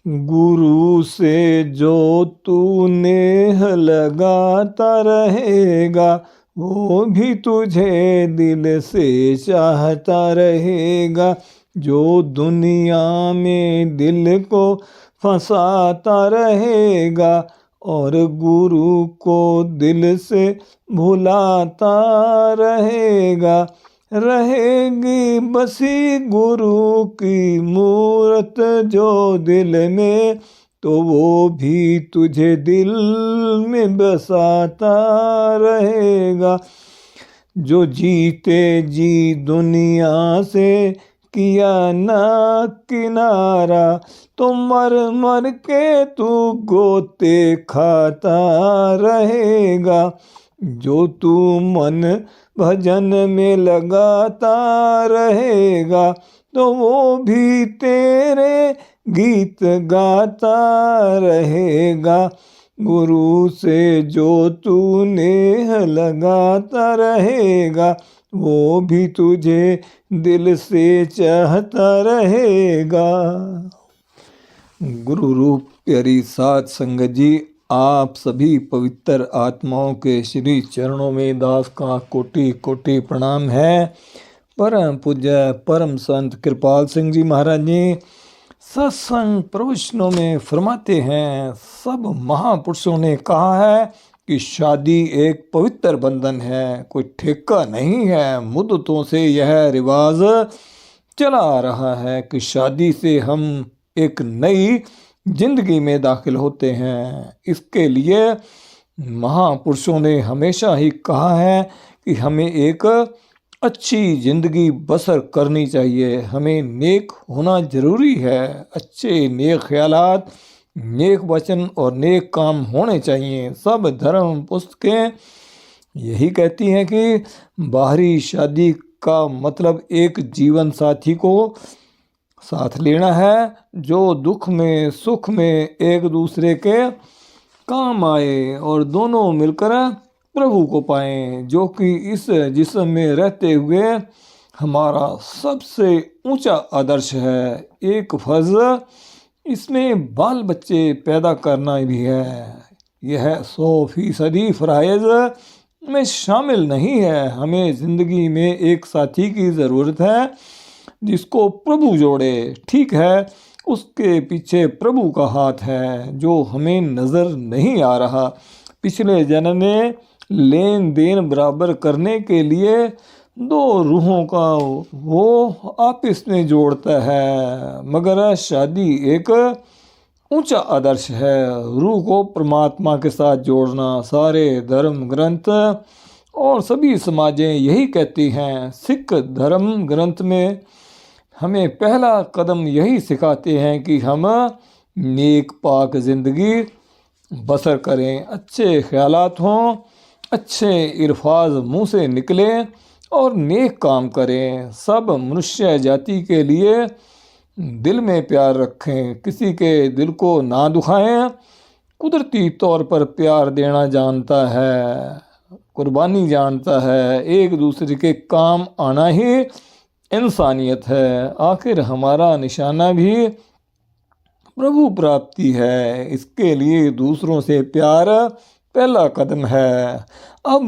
गुरु से जो तू नेह लगाता रहेगा, वो भी तुझे दिल से चाहता रहेगा। जो दुनिया में दिल को फंसाता रहेगा और गुरु को दिल से भुलाता रहेगा, रहेगी बसी गुरु की मूरत जो दिल में, तो वो भी तुझे दिल में बसाता रहेगा। जो जीते जी दुनिया से किया ना किनारा, तो मर मर के तू गोते खाता रहेगा। जो तू मन भजन में लगाता रहेगा, तो वो भी तेरे गीत गाता रहेगा। गुरु से जो तू नेह लगाता रहेगा, वो भी तुझे दिल से चाहता रहेगा। गुरु रूप प्यारी साध संगत जी, आप सभी पवित्र आत्माओं के श्री चरणों में दास का कोटि कोटि प्रणाम है। परम पूज्य परम संत कृपाल सिंह जी महाराज जी सत्संग प्रवचनों में फरमाते हैं, सब महापुरुषों ने कहा है कि शादी एक पवित्र बंधन है, कोई ठेका नहीं है। मुद्दतों से यह रिवाज चला आ रहा है कि शादी से हम एक नई जिंदगी में दाखिल होते हैं। इसके लिए महापुरुषों ने हमेशा ही कहा है कि हमें एक अच्छी जिंदगी बसर करनी चाहिए, हमें नेक होना जरूरी है। अच्छे नेक ख्यालात, नेक वचन और नेक काम होने चाहिए। सब धर्म पुस्तकें यही कहती हैं कि बाहरी शादी का मतलब एक जीवन साथी को साथ लेना है, जो दुख में सुख में एक दूसरे के काम आए और दोनों मिलकर प्रभु को पाएं, जो कि इस जिस्म में रहते हुए हमारा सबसे ऊंचा आदर्श है। एक फर्ज इसमें बाल बच्चे पैदा करना भी है। यह 100% फराइज में शामिल नहीं है। हमें जिंदगी में एक साथी की ज़रूरत है जिसको प्रभु जोड़े। ठीक है, उसके पीछे प्रभु का हाथ है जो हमें नज़र नहीं आ रहा। पिछले जन्म में लेन देन बराबर करने के लिए दो रूहों का वो आपस में जोड़ता है, मगर शादी एक ऊंचा आदर्श है, रूह को परमात्मा के साथ जोड़ना। सारे धर्म ग्रंथ और सभी समाजें यही कहती हैं। सिख धर्म ग्रंथ में हमें पहला कदम यही सिखाते हैं कि हम नेक पाक जिंदगी बसर करें, अच्छे ख्यालात हों, अच्छे इल्फाज मुंह से निकले और नेक काम करें। सब मनुष्य जाति के लिए दिल में प्यार रखें, किसी के दिल को ना दुखाएं। कुदरती तौर पर प्यार देना जानता है, कुर्बानी जानता है, एक दूसरे के काम आना ही इंसानियत है। आखिर हमारा निशाना भी प्रभु प्राप्ति है। इसके लिए दूसरों से प्यार पहला कदम है। अब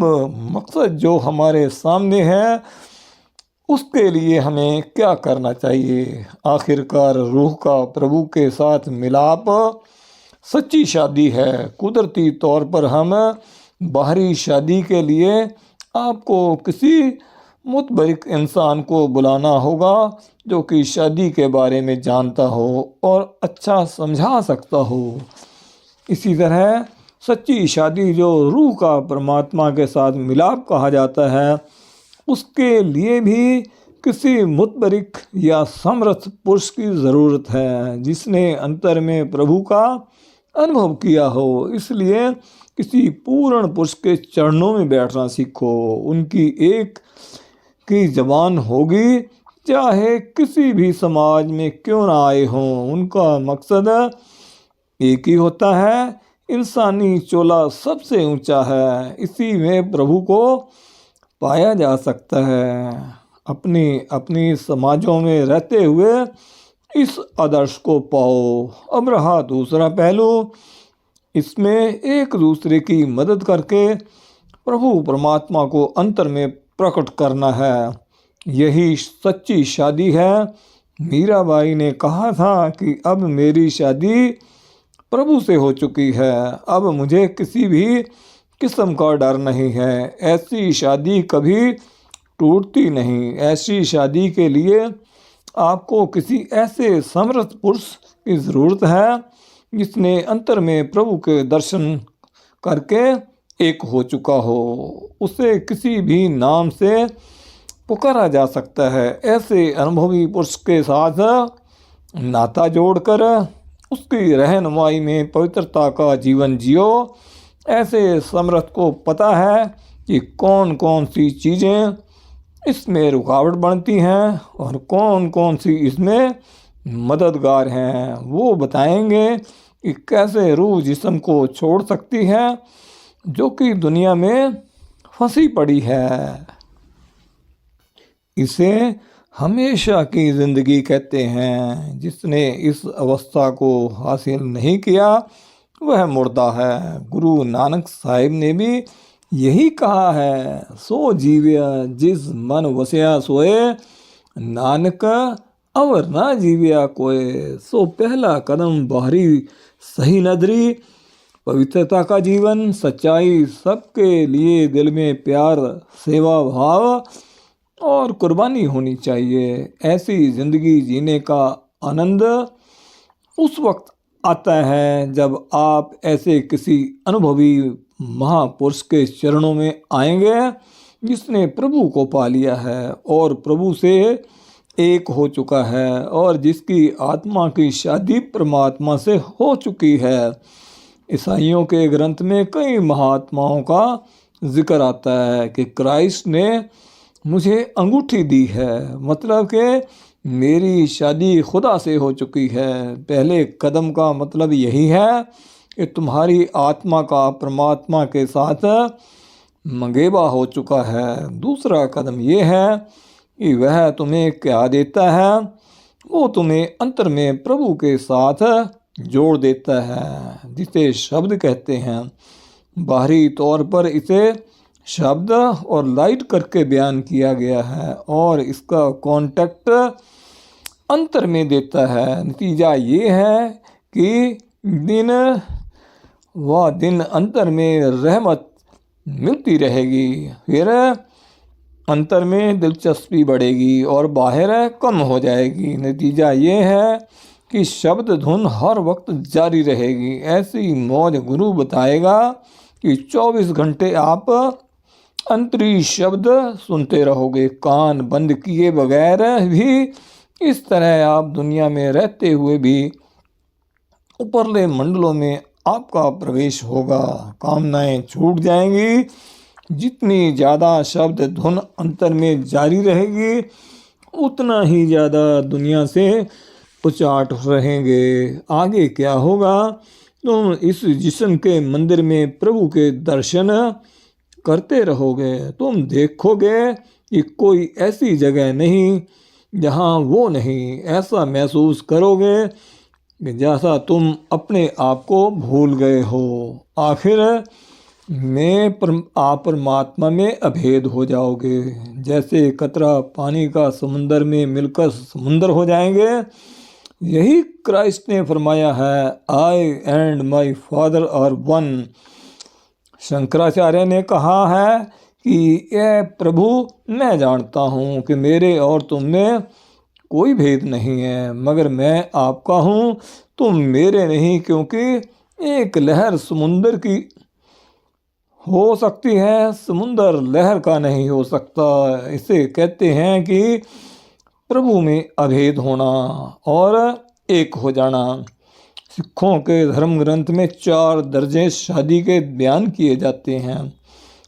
मकसद जो हमारे सामने है उसके लिए हमें क्या करना चाहिए। आखिरकार रूह का प्रभु के साथ मिलाप सच्ची शादी है। कुदरती तौर पर हम बाहरी शादी के लिए आपको किसी मुतबरिक इंसान को बुलाना होगा जो कि शादी के बारे में जानता हो और अच्छा समझा सकता हो। इसी तरह सच्ची शादी जो रूह का परमात्मा के साथ मिलाप कहा जाता है, उसके लिए भी किसी मुतबरिक या समर्थ पुरुष की ज़रूरत है जिसने अंतर में प्रभु का अनुभव किया हो। इसलिए किसी पूर्ण पुरुष के चरणों में बैठना सीखो। उनकी एक की जबान होगी, चाहे किसी भी समाज में क्यों ना आए हों। उनका मकसद एक ही होता है, इंसानी चोला सबसे ऊंचा है, इसी में प्रभु को पाया जा सकता है। अपनी अपनी समाजों में रहते हुए इस आदर्श को पाओ। अब रहा दूसरा पहलू, इसमें एक दूसरे की मदद करके प्रभु परमात्मा को अंतर में प्रकट करना है। यही सच्ची शादी है। मीराबाई ने कहा था कि अब मेरी शादी प्रभु से हो चुकी है, अब मुझे किसी भी किस्म का डर नहीं है। ऐसी शादी कभी टूटती नहीं। ऐसी शादी के लिए आपको किसी ऐसे समर्थ पुरुष की ज़रूरत है जिसने अंतर में प्रभु के दर्शन करके एक हो चुका हो। उसे किसी भी नाम से पुकारा जा सकता है। ऐसे अनुभवी पुरुष के साथ नाता जोड़कर उसकी रहनुमाई में पवित्रता का जीवन जियो। ऐसे समर्थ को पता है कि कौन कौन सी चीज़ें इसमें रुकावट बनती हैं और कौन कौन सी इसमें मददगार हैं। वो बताएंगे कि कैसे रूह जिस्म को छोड़ सकती है जो कि दुनिया में फंसी पड़ी है। इसे हमेशा की ज़िंदगी कहते हैं। जिसने इस अवस्था को हासिल नहीं किया वह मुर्दा है। गुरु नानक साहिब ने भी यही कहा है, सो जीव्या जिस मन वसया सोए, नानक अवर ना जीव्या कोय। सो पहला कदम बाहरी सही नजरी, पवित्रता का जीवन, सच्चाई, सबके लिए दिल में प्यार, सेवा भाव और कुर्बानी होनी चाहिए। ऐसी ज़िंदगी जीने का आनंद उस वक्त आता है जब आप ऐसे किसी अनुभवी महापुरुष के चरणों में आएंगे जिसने प्रभु को पा लिया है और प्रभु से एक हो चुका है और जिसकी आत्मा की शादी परमात्मा से हो चुकी है। ईसाइयों के ग्रंथ में कई महात्माओं का जिक्र आता है कि क्राइस्ट ने मुझे अंगूठी दी है, मतलब कि मेरी शादी खुदा से हो चुकी है। पहले कदम का मतलब यही है कि तुम्हारी आत्मा का परमात्मा के साथ मंगेबा हो चुका है। दूसरा कदम ये है कि वह तुम्हें क्या देता है, वो तुम्हें अंतर में प्रभु के साथ जोड़ देता है, जिसे शब्द कहते हैं। बाहरी तौर पर इसे शब्द और लाइट करके बयान किया गया है और इसका कॉन्टेक्ट अंतर में देता है। नतीजा ये है कि दिन व दिन अंतर में रहमत मिलती रहेगी, फिर अंतर में दिलचस्पी बढ़ेगी और बाहर कम हो जाएगी। नतीजा ये है कि शब्द धुन हर वक्त जारी रहेगी। ऐसी मौज गुरु बताएगा कि 24 घंटे आप अंतरी शब्द सुनते रहोगे, कान बंद किए बगैर भी। इस तरह आप दुनिया में रहते हुए भी ऊपरले मंडलों में आपका प्रवेश होगा। कामनाएं छूट जाएंगी। जितनी ज़्यादा शब्द धुन अंतर में जारी रहेगी उतना ही ज़्यादा दुनिया से उचाट रहेंगे। आगे क्या होगा, तुम इस जिस्म के मंदिर में प्रभु के दर्शन करते रहोगे। तुम देखोगे कि कोई ऐसी जगह नहीं जहाँ वो नहीं। ऐसा महसूस करोगे कि जैसा तुम अपने आप को भूल गए हो। आखिर में आप परमात्मा में अभेद हो जाओगे। जैसे कतरा पानी का समुंदर में मिलकर समुंदर हो जाएंगे, यही क्राइस्ट ने फरमाया है, I and my father are one. Shankaracharya ने कहा है कि यह प्रभु मैं जानता हूँ कि मेरे और तुम में कोई भेद नहीं है, मगर मैं आपका हूँ, तुम मेरे नहीं, क्योंकि एक लहर समुंदर की हो सकती है, समुंदर लहर का नहीं हो सकता। इसे कहते हैं कि प्रभु में अभेद होना और एक हो जाना। सिखों के धर्म ग्रंथ में 4 दर्जे शादी के बयान किए जाते हैं।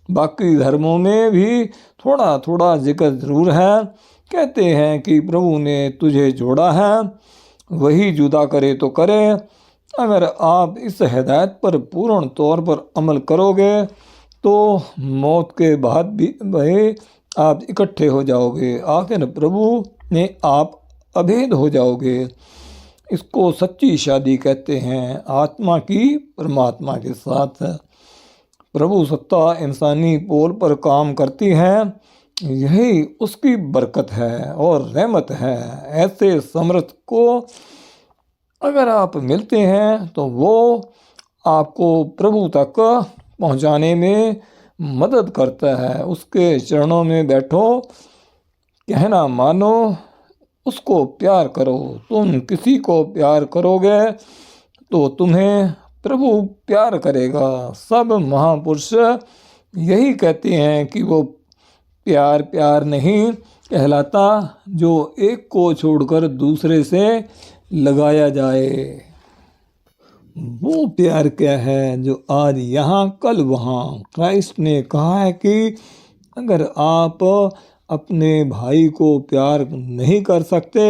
बाकी धर्मों में भी थोड़ा थोड़ा जिक्र ज़रूर है। कहते हैं कि प्रभु ने तुझे जोड़ा है, वही जुदा करे तो करे। अगर आप इस हिदायत पर पूर्ण तौर पर अमल करोगे तो मौत के बाद भी आप इकट्ठे हो जाओगे। आखिर प्रभु ने आप अभेद हो जाओगे। इसको सच्ची शादी कहते हैं, आत्मा की परमात्मा के साथ। प्रभु सत्ता इंसानी पोल पर काम करती है, यही उसकी बरकत है और रहमत है। ऐसे समर्थ को अगर आप मिलते हैं तो वो आपको प्रभु तक पहुंचाने में मदद करता है। उसके चरणों में बैठो, कहना मानो, उसको प्यार करो। तुम किसी को प्यार करोगे तो तुम्हें प्रभु प्यार करेगा। सब महापुरुष यही कहते हैं कि वो प्यार प्यार नहीं कहलाता जो एक को छोड़कर दूसरे से लगाया जाए। वो प्यार क्या है जो आज यहाँ कल वहाँ। क्राइस्ट ने कहा है कि अगर आप अपने भाई को प्यार नहीं कर सकते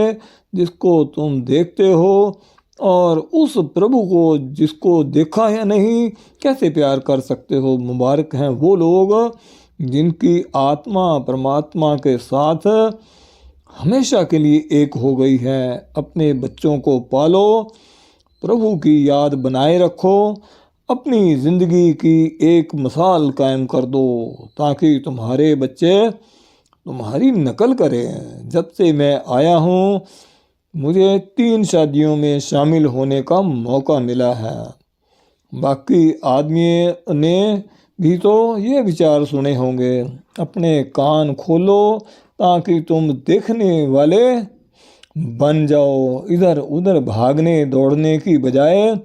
जिसको तुम देखते हो, और उस प्रभु को जिसको देखा है नहीं कैसे प्यार कर सकते हो। मुबारक हैं वो लोग जिनकी आत्मा परमात्मा के साथ हमेशा के लिए एक हो गई है। अपने बच्चों को पालो, प्रभु की याद बनाए रखो, अपनी ज़िंदगी की एक मिसाल कायम कर दो ताकि तुम्हारे बच्चे तुम्हारी नकल करें। जब से मैं आया हूँ मुझे 3 शादियों में शामिल होने का मौका मिला है। बाकी आदमी ने भी तो ये विचार सुने होंगे। अपने कान खोलो ताकि तुम देखने वाले बन जाओ। इधर उधर भागने दौड़ने की बजाय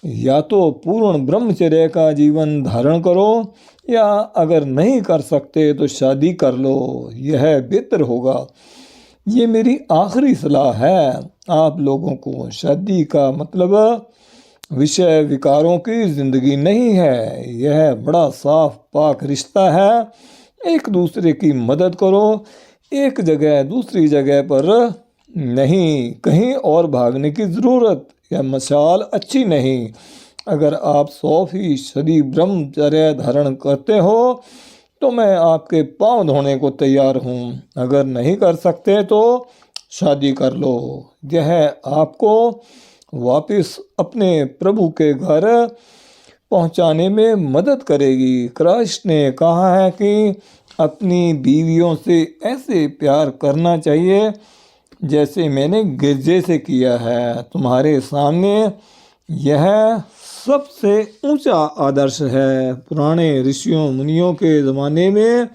या तो पूर्ण ब्रह्मचर्य का जीवन धारण करो, या अगर नहीं कर सकते तो शादी कर लो, यह बेहतर होगा। ये मेरी आखिरी सलाह है आप लोगों को। शादी का मतलब विषय विकारों की ज़िंदगी नहीं है, यह बड़ा साफ पाक रिश्ता है। एक दूसरे की मदद करो, एक जगह दूसरी जगह पर नहीं, कहीं और भागने की ज़रूरत या मशाल अच्छी नहीं। अगर आप 100% ब्रह्मचर्य धारण करते हो तो मैं आपके पांव धोने को तैयार हूँ। अगर नहीं कर सकते तो शादी कर लो, यह आपको वापस अपने प्रभु के घर पहुँचाने में मदद करेगी। क्राइस्ट ने कहा है कि अपनी बीवियों से ऐसे प्यार करना चाहिए जैसे मैंने गिरजे से किया है। तुम्हारे सामने यह सबसे ऊंचा आदर्श है। पुराने ऋषियों मुनियों के ज़माने में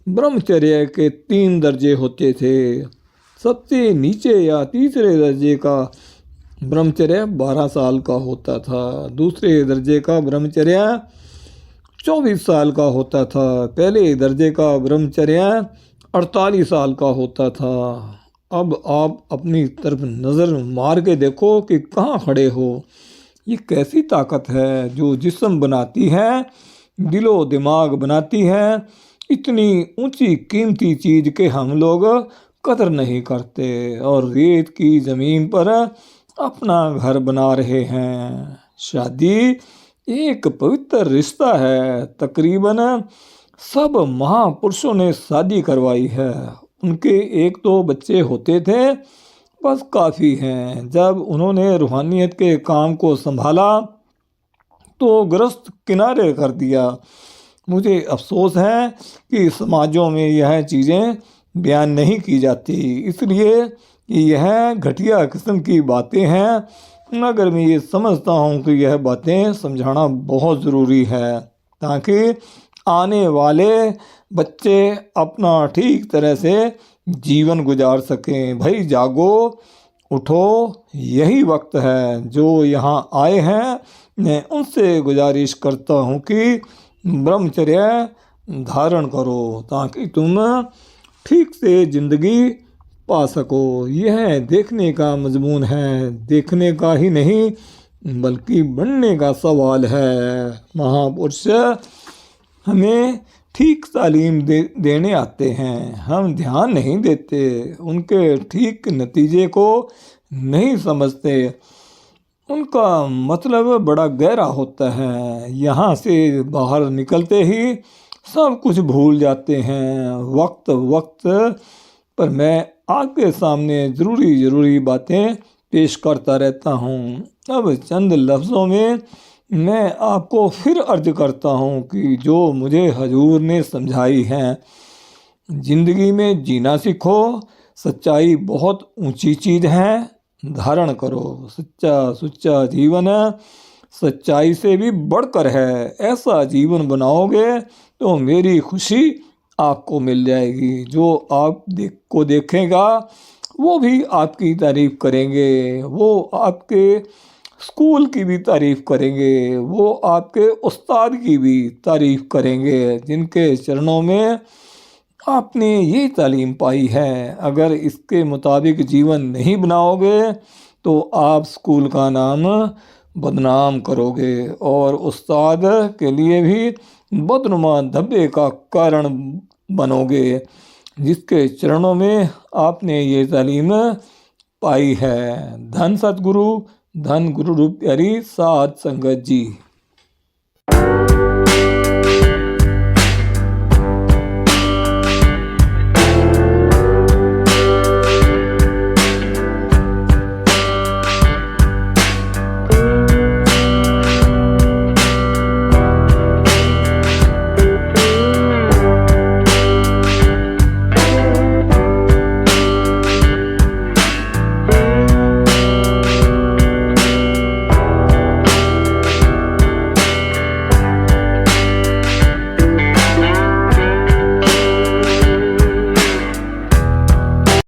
ब्रह्मचर्य के 3 दर्जे होते थे। सबसे नीचे या तीसरे दर्जे का ब्रह्मचर्य 12 साल का होता था। दूसरे दर्जे का ब्रह्मचर्य 24 साल का होता था। पहले दर्जे का ब्रह्मचर्य 48 साल का होता था। अब आप अपनी तरफ नज़र मार के देखो कि कहाँ खड़े हो। ये कैसी ताकत है जो जिस्म बनाती है, दिलो दिमाग बनाती है। इतनी ऊंची कीमती चीज़ के हम लोग कदर नहीं करते और रेत की ज़मीन पर अपना घर बना रहे हैं। शादी एक पवित्र रिश्ता है। तकरीबन सब महापुरुषों ने शादी करवाई है। उनके 1-2 बच्चे होते थे, बस काफ़ी हैं। जब उन्होंने रूहानियत के काम को संभाला तो ग्रस्त किनारे कर दिया। मुझे अफसोस है कि समाजों में यह चीज़ें बयान नहीं की जाती, इसलिए कि यह घटिया किस्म की बातें हैं। मगर मैं ये समझता हूँ कि यह बातें समझाना बहुत ज़रूरी है ताकि आने वाले बच्चे अपना ठीक तरह से जीवन गुजार सकें। भाई जागो, उठो, यही वक्त है। जो यहाँ आए हैं मैं उनसे गुजारिश करता हूँ कि ब्रह्मचर्य धारण करो ताकि तुम ठीक से ज़िंदगी पा सको। यह देखने का मजमून है, देखने का ही नहीं बल्कि बनने का सवाल है। महापुरुष हमें ठीक तालीम देने आते हैं, हम ध्यान नहीं देते, उनके ठीक नतीजे को नहीं समझते। उनका मतलब बड़ा गहरा होता है। यहाँ से बाहर निकलते ही सब कुछ भूल जाते हैं। वक्त पर मैं आपके सामने ज़रूरी बातें पेश करता रहता हूँ। अब चंद लफ्ज़ों में मैं आपको फिर अर्ज करता हूँ कि जो मुझे हजूर ने समझाई हैं। जिंदगी में जीना सीखो, सच्चाई बहुत ऊंची चीज़ है, धारण करो। सच्चा सुच्चा जीवन सच्चाई से भी बढ़कर है। ऐसा जीवन बनाओगे तो मेरी खुशी आपको मिल जाएगी। जो आप को देखेगा वो भी आपकी तारीफ करेंगे, वो आपके स्कूल की भी तारीफ करेंगे, वो आपके उस्ताद की भी तारीफ करेंगे जिनके चरणों में आपने ये तालीम पाई है। अगर इसके मुताबिक जीवन नहीं बनाओगे तो आप स्कूल का नाम बदनाम करोगे और उस्ताद के लिए भी बदनुमा धब्बे का कारण बनोगे जिसके चरणों में आपने ये तालीम पाई है। धन सतगुरु, धन गुरु रूप प्यारी साध संगत जी।